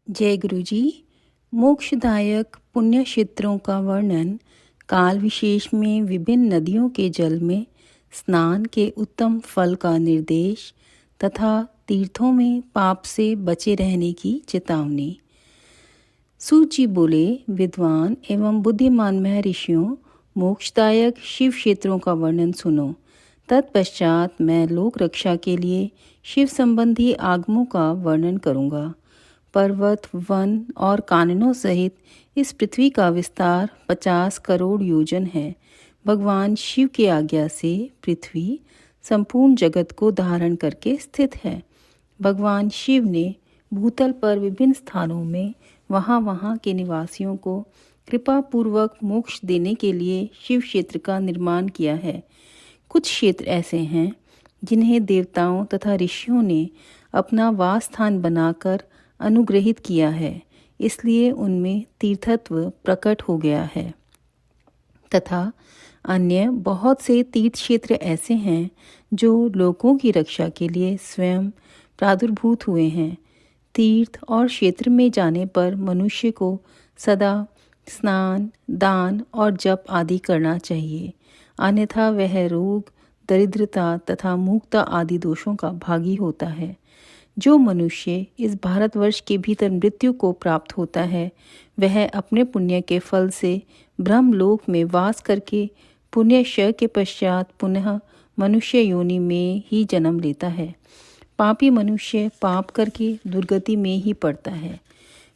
जय गुरु जी। मोक्षदायक पुण्य क्षेत्रों का वर्णन, काल विशेष में विभिन्न नदियों के जल में स्नान के उत्तम फल का निर्देश तथा तीर्थों में पाप से बचे रहने की चेतावनी। सूत जी बोले, विद्वान एवं बुद्धिमान महर्षियों, मोक्षदायक शिव क्षेत्रों का वर्णन सुनो। तत्पश्चात मैं लोक रक्षा के लिए शिव संबंधी आगमों का वर्णन करूँगा। पर्वत, वन और काननों सहित इस पृथ्वी का विस्तार 50 करोड़ योजन है। भगवान शिव की आज्ञा से पृथ्वी संपूर्ण जगत को धारण करके स्थित है। भगवान शिव ने भूतल पर विभिन्न स्थानों में वहाँ के निवासियों को कृपा पूर्वक मोक्ष देने के लिए शिव क्षेत्र का निर्माण किया है। कुछ क्षेत्र ऐसे हैं जिन्हें देवताओं तथा ऋषियों ने अपना वास स्थान बनाकर अनुग्रहित किया है, इसलिए उनमें तीर्थत्व प्रकट हो गया है। तथा अन्य बहुत से तीर्थ क्षेत्र ऐसे हैं जो लोगों की रक्षा के लिए स्वयं प्रादुर्भूत हुए हैं। तीर्थ और क्षेत्र में जाने पर मनुष्य को सदा स्नान, दान और जप आदि करना चाहिए, अन्यथा वह रोग, दरिद्रता तथा मूर्खता आदि दोषों का भागी होता है। जो मनुष्य इस भारतवर्ष के भीतर मृत्यु को प्राप्त होता है, वह अपने पुण्य के फल से ब्रह्मलोक में वास करके पुण्य क्षय के पश्चात पुनः मनुष्य योनि में ही जन्म लेता है। पापी मनुष्य पाप करके दुर्गति में ही पड़ता है।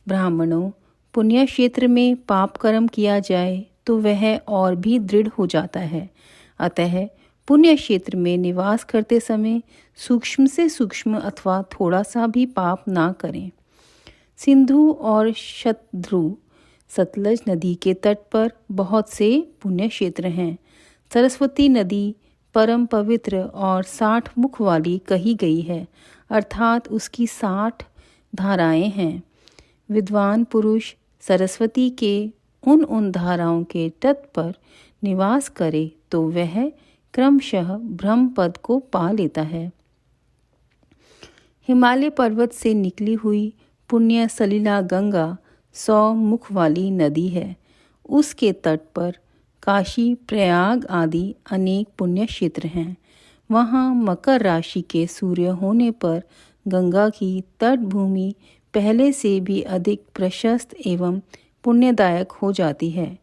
ब्राह्मणों, पुण्य क्षेत्र में पाप कर्म किया जाए तो वह और भी दृढ़ हो जाता है। अतः पुण्य क्षेत्र में निवास करते समय सूक्ष्म से सूक्ष्म अथवा थोड़ा सा भी पाप ना करें। सिंधु और शतद्रु सतलज नदी के तट पर बहुत से पुण्य क्षेत्र हैं। सरस्वती नदी परम पवित्र और 60 मुख वाली कही गई है, अर्थात उसकी 60 धाराएं हैं। विद्वान पुरुष सरस्वती के उन धाराओं के तट पर निवास करे तो वह क्रमशः ब्रह्म पद को पा लेता है। हिमालय पर्वत से निकली हुई पुण्य सलिला गंगा 100 मुख वाली नदी है। उसके तट पर काशी, प्रयाग आदि अनेक पुण्य क्षेत्र हैं। वहाँ मकर राशि के सूर्य होने पर गंगा की तटभूमि पहले से भी अधिक प्रशस्त एवं पुण्यदायक हो जाती है।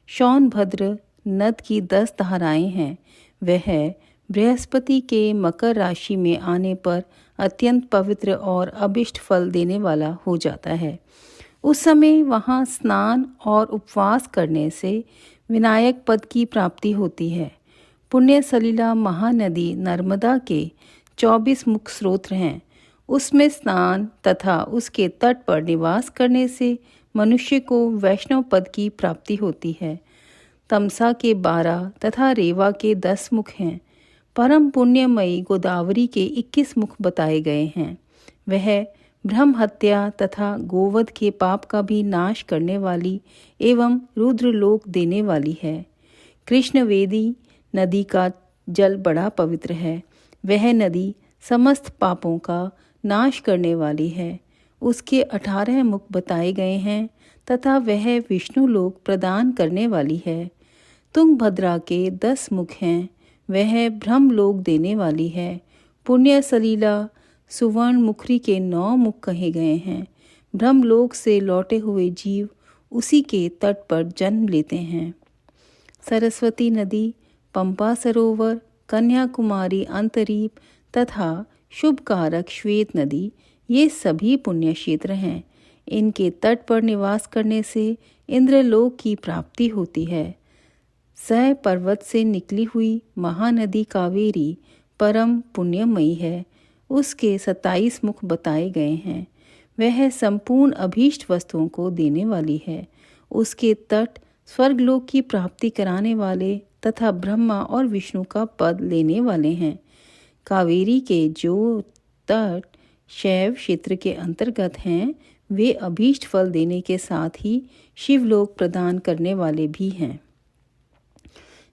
सोनभद्र नद की 10 धाराएं हैं। वह बृहस्पति के मकर राशि में आने पर अत्यंत पवित्र और अभिष्ट फल देने वाला हो जाता है। उस समय वहाँ स्नान और उपवास करने से विनायक पद की प्राप्ति होती है। पुण्य सलिला महानदी नर्मदा के 24 मुख स्रोत हैं। उसमें स्नान तथा उसके तट पर निवास करने से मनुष्य को वैष्णव पद की प्राप्ति होती है। तमसा के 12 तथा रेवा के 10 मुख हैं। परम पुण्यमयी गोदावरी के 21 मुख बताए गए हैं। वह ब्रह्म हत्या तथा गोवध के पाप का भी नाश करने वाली एवं रुद्रलोक देने वाली है। कृष्णवेदी नदी का जल बड़ा पवित्र है। वह नदी समस्त पापों का नाश करने वाली है। उसके 18 मुख बताए गए हैं तथा वह विष्णु लोक प्रदान करने वाली है। तुंगभद्रा के 10 मुख हैं। वह ब्रह्मलोक देने वाली है। पुण्य सलीला सुवर्ण मुखरी के 9 मुख कहे गए हैं। ब्रह्मलोक से लौटे हुए जीव उसी के तट पर जन्म लेते हैं। सरस्वती नदी, पंपा सरोवर, कन्याकुमारी अंतरीप तथा शुभकारक श्वेत नदी, ये सभी पुण्य क्षेत्र हैं। इनके तट पर निवास करने से इंद्रलोक की प्राप्ति होती है। सह पर्वत से निकली हुई महानदी कावेरी परम पुण्यमयी है। उसके 27 मुख बताए गए हैं। वह संपूर्ण अभीष्ट वस्तुओं को देने वाली है। उसके तट स्वर्गलोक की प्राप्ति कराने वाले तथा ब्रह्मा और विष्णु का पद लेने वाले हैं। कावेरी के जो तट शैव क्षेत्र के अंतर्गत हैं, वे अभीष्ट फल देने के साथ ही शिवलोक प्रदान करने वाले भी हैं।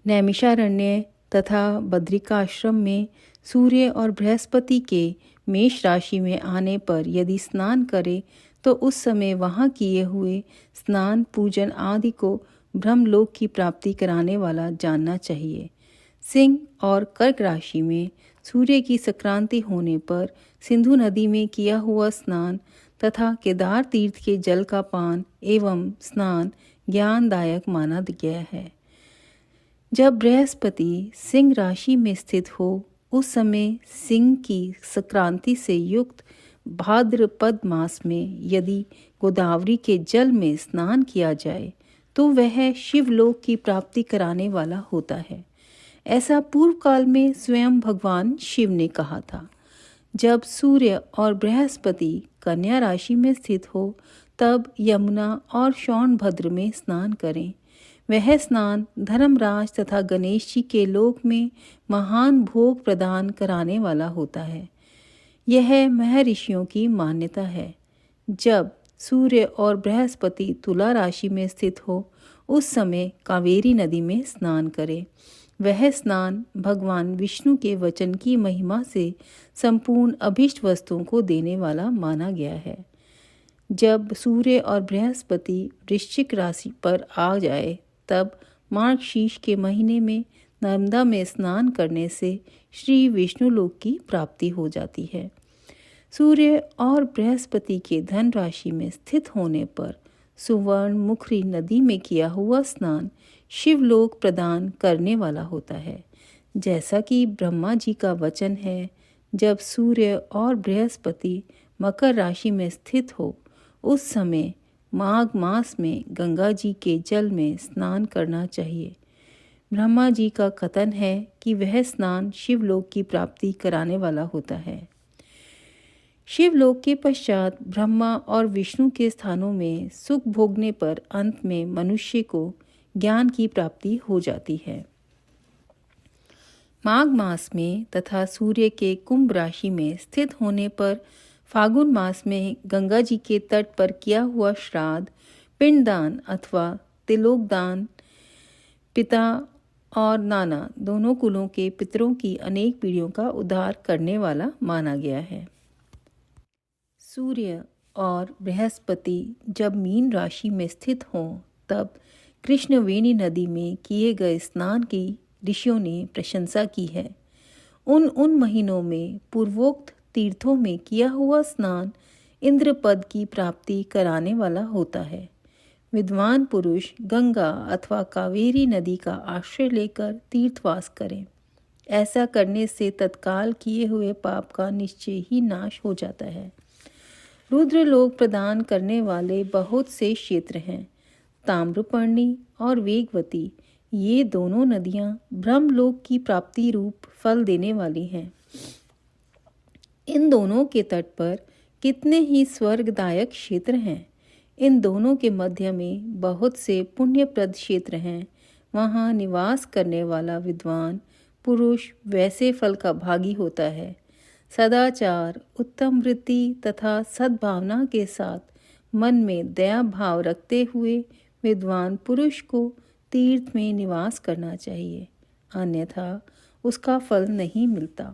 नैमिषारण्य तथा बद्रिकाश्रम में सूर्य और बृहस्पति के मेष राशि में आने पर यदि स्नान करे तो उस समय वहाँ किए हुए स्नान पूजन आदि को ब्रह्मलोक की प्राप्ति कराने वाला जानना चाहिए। सिंह और कर्क राशि में सूर्य की संक्रांति होने पर सिंधु नदी में किया हुआ स्नान तथा केदार तीर्थ के जल का पान एवं स्नान ज्ञानदायक माना गया है। जब बृहस्पति सिंह राशि में स्थित हो उस समय सिंह की संक्रांति से युक्त भाद्रपद मास में यदि गोदावरी के जल में स्नान किया जाए तो वह शिवलोक की प्राप्ति कराने वाला होता है। ऐसा पूर्व काल में स्वयं भगवान शिव ने कहा था। जब सूर्य और बृहस्पति कन्या राशि में स्थित हो तब यमुना और शौनभद्र में स्नान करें। वह स्नान धर्मराज तथा गणेश जी के लोक में महान भोग प्रदान कराने वाला होता है। यह महर्षियों की मान्यता है। जब सूर्य और बृहस्पति तुला राशि में स्थित हो उस समय कावेरी नदी में स्नान करें। वह स्नान भगवान विष्णु के वचन की महिमा से संपूर्ण अभीष्ट वस्तुओं को देने वाला माना गया है। जब सूर्य और बृहस्पति वृश्चिक राशि पर आ जाए तब मार्गशीर्ष के महीने में नर्मदा में स्नान करने से श्री विष्णु लोक की प्राप्ति हो जाती है। सूर्य और बृहस्पति के धन राशि में स्थित होने पर सुवर्ण मुखरी नदी में किया हुआ स्नान शिवलोक प्रदान करने वाला होता है। जैसा कि ब्रह्मा जी का वचन है, जब सूर्य और बृहस्पति मकर राशि में स्थित हो उस समय माघ मास में गंगा जी के जल में स्नान करना चाहिए। ब्रह्मा जी का कथन है कि वह स्नान शिवलोक की प्राप्ति कराने वाला होता है। शिवलोक के पश्चात ब्रह्मा और विष्णु के स्थानों में सुख भोगने पर अंत में मनुष्य को ज्ञान की प्राप्ति हो जाती है। माघ मास में तथा सूर्य के कुंभ राशि में स्थित होने पर फागुन मास में गंगा जी के तट पर किया हुआ श्राद्ध, पिंडदान अथवा तिलोकदान पिता और नाना दोनों कुलों के पितरों की अनेक पीढ़ियों का उद्धार करने वाला माना गया है। सूर्य और बृहस्पति जब मीन राशि में स्थित हों तब कृष्णवेणी नदी में किए गए स्नान की ऋषियों ने प्रशंसा की है। उन महीनों में पूर्वोक्त तीर्थों में किया हुआ स्नान इंद्रपद की प्राप्ति कराने वाला होता है। विद्वान पुरुष गंगा अथवा कावेरी नदी का आश्रय लेकर तीर्थवास करें। ऐसा करने से तत्काल किए हुए पाप का निश्चय ही नाश हो जाता है। रुद्रलोक प्रदान करने वाले बहुत से क्षेत्र हैं। ताम्रपर्णी और वेगवती ये दोनों नदियां ब्रह्मलोक की प्राप्ति रूप फल देने वाली हैं। इन दोनों के तट पर कितने ही स्वर्गदायक क्षेत्र हैं। इन दोनों के मध्य में बहुत से पुण्यप्रद क्षेत्र हैं। वहाँ निवास करने वाला विद्वान पुरुष वैसे फल का भागी होता है। सदाचार, उत्तम वृत्ति तथा सद्भावना के साथ मन में दया भाव रखते हुए विद्वान पुरुष को तीर्थ में निवास करना चाहिए, अन्यथा उसका फल नहीं मिलता।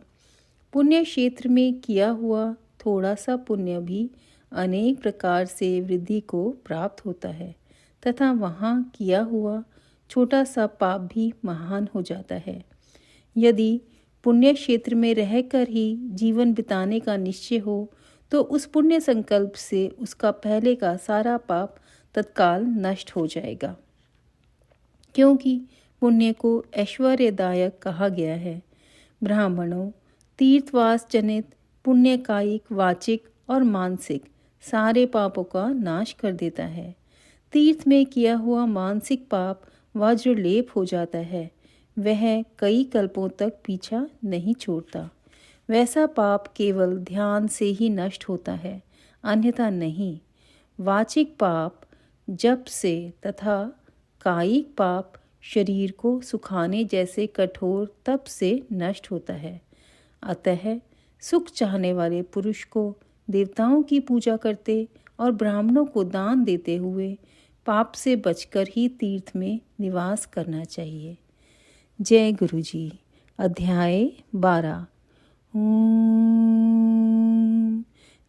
पुण्य क्षेत्र में किया हुआ थोड़ा सा पुण्य भी अनेक प्रकार से वृद्धि को प्राप्त होता है तथा वहाँ किया हुआ छोटा सा पाप भी महान हो जाता है। यदि पुण्य क्षेत्र में रहकर ही जीवन बिताने का निश्चय हो तो उस पुण्य संकल्प से उसका पहले का सारा पाप तत्काल नष्ट हो जाएगा, क्योंकि पुण्य को ऐश्वर्यदायक कहा गया है। ब्राह्मणों, तीर्थवास जनित पुण्य कायिक, वाचिक और मानसिक सारे पापों का नाश कर देता है। तीर्थ में किया हुआ मानसिक पाप वज्रलेप हो जाता है, वह कई कल्पों तक पीछा नहीं छोड़ता। वैसा पाप केवल ध्यान से ही नष्ट होता है, अन्यथा नहीं। वाचिक पाप जप से तथा कायिक पाप शरीर को सुखाने जैसे कठोर तप से नष्ट होता है। अतः सुख चाहने वाले पुरुष को देवताओं की पूजा करते और ब्राह्मणों को दान देते हुए पाप से बचकर ही तीर्थ में निवास करना चाहिए। जय गुरु जी। अध्याय 12।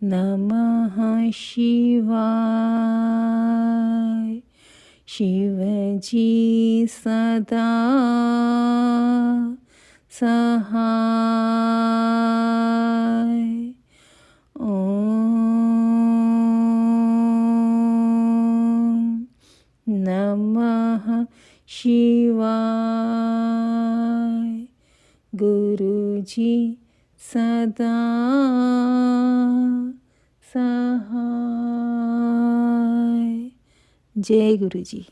नमः शिवाय। शिव जी सदा सहाय। ओम नमः शिवाय। गुरु जी सदा सहाय। जय गुरु जी।